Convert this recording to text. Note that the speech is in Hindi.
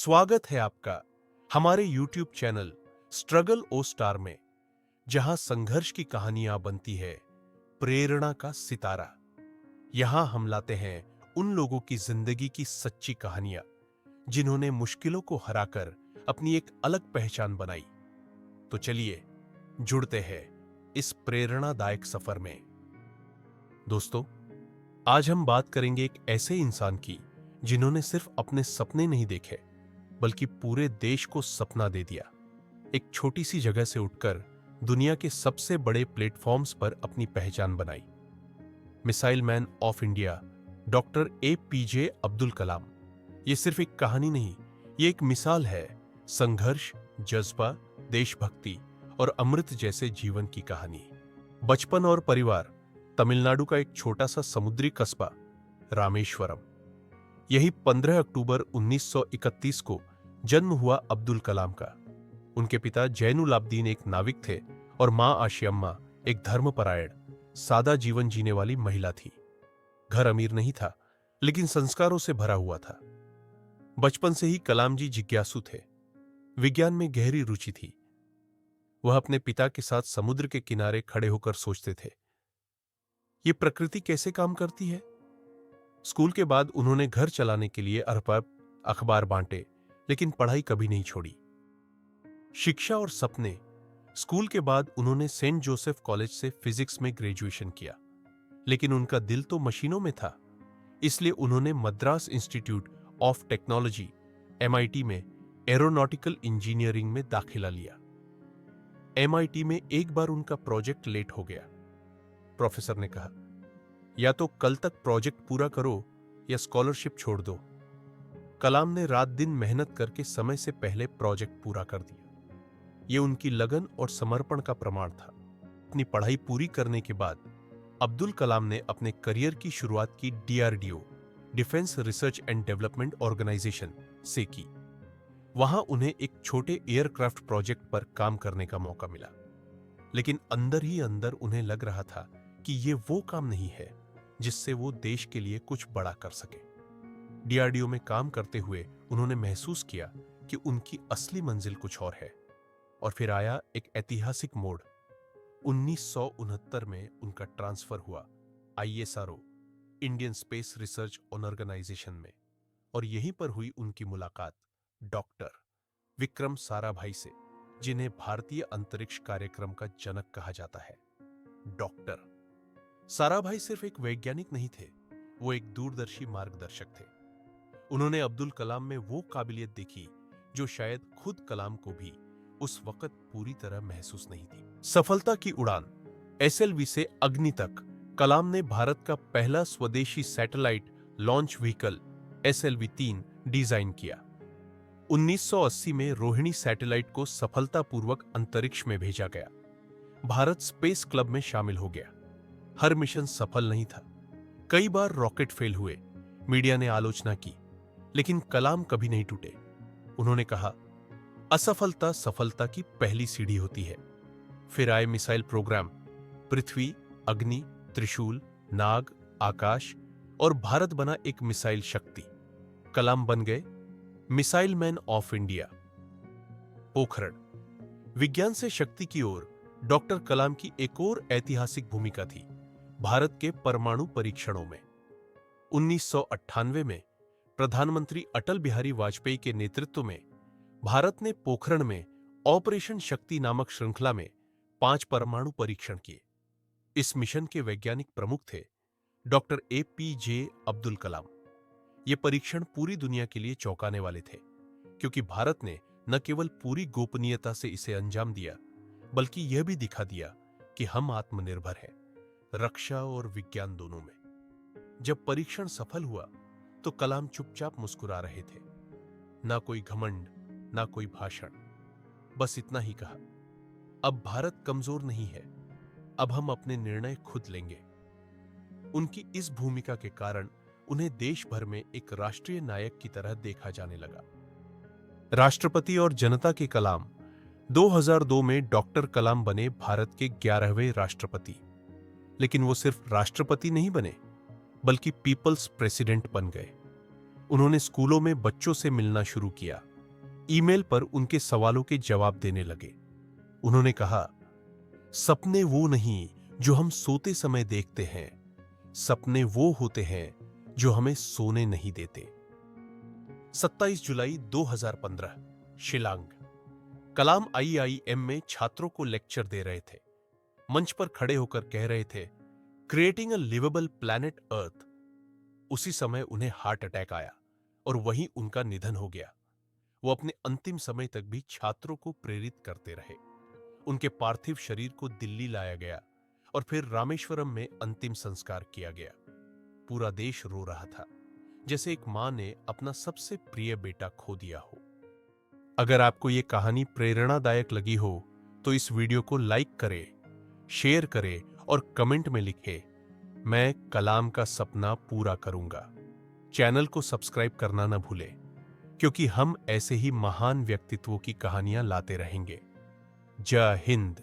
स्वागत है आपका हमारे YouTube चैनल स्ट्रगल ओ स्टार में, जहां संघर्ष की कहानियां बनती है प्रेरणा का सितारा। यहां हम लाते हैं उन लोगों की जिंदगी की सच्ची कहानियां जिन्होंने मुश्किलों को हराकर अपनी एक अलग पहचान बनाई। तो चलिए जुड़ते हैं इस प्रेरणादायक सफर में। दोस्तों, आज हम बात करेंगे एक ऐसे इंसान की जिन्होंने सिर्फ अपने सपने नहीं देखे बल्कि पूरे देश को सपना दे दिया। एक छोटी सी जगह से उठकर दुनिया के सबसे बड़े प्लेटफॉर्म्स पर अपनी पहचान बनाई। Missile man of India doctor APJ Abdul Kalam. ये सिर्फ एक कहानी नहीं, ये एक मिसाल है संघर्ष, जज्बा, देशभक्ति और अमृत जैसे जीवन की कहानी। बचपन और परिवार तमिलनाडु का एक छोटा सा समुद्री कस्बा रामेश्वरम। यही 15 अक्टूबर 1931 को जन्म हुआ अब्दुल कलाम का। उनके पिता जैनुलाब्दीन एक नाविक थे और मां आशियम्मा एक धर्मपरायण, सादा जीवन जीने वाली महिला थी। घर अमीर नहीं था, लेकिन संस्कारों से भरा हुआ था। बचपन से ही कलाम जी जिज्ञासु थे। विज्ञान में गहरी रुचि थी। वह अपने पिता के साथ समुद्र के किनारे खड़े होकर सोचते थे, ये प्रकृति कैसे काम करती है। स्कूल के बाद उन्होंने घर चलाने के लिए अरब अखबार बांटे, लेकिन पढ़ाई कभी नहीं छोड़ी। शिक्षा और सपने। स्कूल के बाद उन्होंने सेंट जोसेफ कॉलेज से फिजिक्स में ग्रेजुएशन किया, लेकिन उनका दिल तो मशीनों में था। इसलिए उन्होंने Madras institute of technology MIT में एरोनॉटिकल इंजीनियरिंग में दाखिला लिया। MIT में एक बार उनका प्रोजेक्ट लेट हो गया। प्रोफेसर ने कहा, या तो कल तक प्रोजेक्ट पूरा करो या स्कॉलरशिप छोड़ दो। कलाम ने रात दिन मेहनत करके समय से पहले प्रोजेक्ट पूरा कर दिया। यह उनकी लगन और समर्पण का प्रमाण था। अपनी पढ़ाई पूरी करने के बाद अब्दुल कलाम ने अपने करियर की शुरुआत की DRDO, defence research and development organisation से की। वहां उन्हें एक छोटे एयरक्राफ्ट प्रोजेक्ट पर काम करने का मौका मिला, लेकिन अंदर ही अंदर उन्हें लग रहा था कि यह वो काम नहीं है जिससे वो देश के लिए कुछ बड़ा कर सके। DRDO में काम करते हुए उन्होंने महसूस किया कि उनकी असली मंजिल कुछ और है। और फिर आया एक ऐतिहासिक मोड़। 1969 में उनका ट्रांसफर हुआ ISRO, Indian space research organisation में, और यहीं पर हुई उनकी मुलाकात डॉक्टर विक्रम साराभाई से, जिन्हें भारतीय अंतरिक्ष कार्यक्रम का जनक कहा जाता है। डॉक्टर साराभाई सिर्फ एक वैज्ञानिक नहीं थे, वो एक दूरदर्शी मार्गदर्शक थे। उन्होंने अब्दुल कलाम में वो काबिलियत देखी जो शायद खुद कलाम को भी उस वक्त पूरी तरह महसूस नहीं थी। सफलता की उड़ान। SLV से अग्नि तक कलाम ने भारत का पहला स्वदेशी satellite launch vehicle SLV-3 design किया। 1980 में रोहिणी सैटेलाइट को सफलतापूर्वक अंतरिक्ष में भेजा गया। भारत स्पेस क्लब में शामिल हो गया। हर मिशन सफल नहीं था। कई बार रॉकेट फेल हुए, मीडिया ने आलोचना की, लेकिन कलाम कभी नहीं टूटे। उन्होंने कहा, असफलता सफलता की पहली सीढ़ी होती है। फिर आए मिसाइल प्रोग्राम, पृथ्वी, अग्नि, त्रिशूल, नाग, आकाश, और भारत बना एक मिसाइल शक्ति। कलाम बन गए missile man of India. Pokhran. विज्ञान से शक्ति की ओर डॉक्टर कलाम की एक और ऐतिहासिक भूमिका थी भारत के परमाणु परीक्षणों में। 1998 में प्रधानमंत्री अटल बिहारी वाजपेयी के नेतृत्व में भारत ने पोखरण में ऑपरेशन शक्ति नामक श्रृंखला में 5 परमाणु परीक्षण किए। इस मिशन के वैज्ञानिक प्रमुख थे डॉक्टर APJ अब्दुल कलाम। ये परीक्षण पूरी दुनिया के लिए चौंकाने वाले थे, क्योंकि भारत ने न केवल पूरी गोपनीयता से इसे अंजाम दिया, बल्कि यह भी दिखा दिया कि हम आत्मनिर्भर हैं, रक्षा और विज्ञान दोनों में। जब परीक्षण सफल हुआ तो कलाम चुपचाप मुस्कुरा रहे थे। ना कोई घमंड, ना कोई भाषण, बस इतना ही कहा, अब भारत कमजोर नहीं है, अब हम अपने निर्णय खुद लेंगे। उनकी इस भूमिका के कारण उन्हें देश भर में एक राष्ट्रीय नायक की तरह देखा जाने लगा। राष्ट्रपति और जनता के कलाम। 2002 में डॉक्टर कलाम बने भारत के 11वें राष्ट्रपति। लेकिन वो सिर्फ राष्ट्रपति नहीं बने, बल्कि पीपल्स प्रेसिडेंट बन गए। उन्होंने स्कूलों में बच्चों से मिलना शुरू किया, ईमेल पर उनके सवालों के जवाब देने लगे। उन्होंने कहा, सपने वो नहीं जो हम सोते समय देखते हैं, सपने वो होते हैं जो हमें सोने नहीं देते। 27 जुलाई 2015, शिलांग। कलाम आईआईएम में छात्रों को लेक्चर दे रहे थे। मंच पर खड़े होकर कह रहे थे, creating a liveable planet earth. उसी समय उन्हें हार्ट अटैक आया और वहीं उनका निधन हो गया। वो अपने अंतिम समय तक भी छात्रों को प्रेरित करते रहे। उनके पार्थिव शरीर को दिल्ली लाया गया और फिर रामेश्वरम में अंतिम संस्कार किया गया। पूरा देश रो रहा था, जैसे एक मां ने अपना सबसे प्रिय बेटा खो दिया हो। अगर आपको ये कहानी प्रेरणादायक लगी हो तो इस वीडियो को लाइक करें, शेयर करें और कमेंट में लिखें, मैं कलाम का सपना पूरा करूंगा। चैनल को सब्सक्राइब करना न भूलें, क्योंकि हम ऐसे ही महान व्यक्तित्वों की कहानियां लाते रहेंगे। जय हिंद।